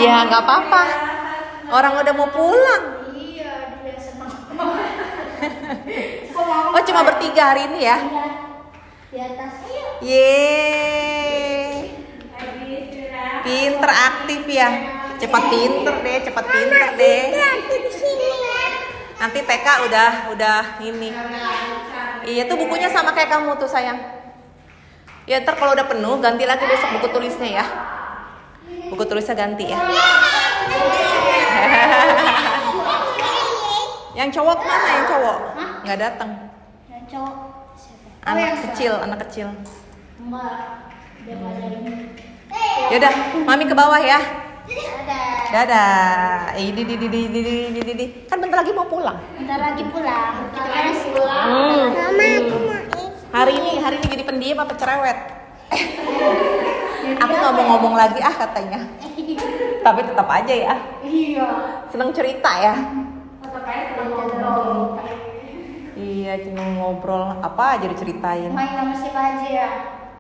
Iya, nggak apa-apa. Orang udah mau pulang. Iya, dia senang. Oh, cuma bertiga hari ini ya? Iya. Di atas. Yeay. Pinter, aktif ya. Cepat pinter deh. Nanti TK udah ini. Iya tuh bukunya sama kayak kamu tuh sayang. Ya ntar kalau udah penuh ganti lagi besok buku tulisnya ya. Buku tulisnya ganti ya. Yang cowok mana yang cowok? Nggak datang. Yang cowok. Anak kecil. Enggak. Dia nggak ada ini. Yaudah, mami ke bawah ya. Dadah. Dadah. Di. Kan bentar lagi mau pulang. Bentar lagi pulang. Kita harus pulang. Mama, aku mau Hari ini jadi pendiam apa cerewet? Aku nggak mau ngomong lagi katanya. Tapi tetap aja ya. Iya. Seneng cerita ya. Tetap aja pulang. Iya, cuma ngobrol apa aja diceritain. Main sama siapa aja ya?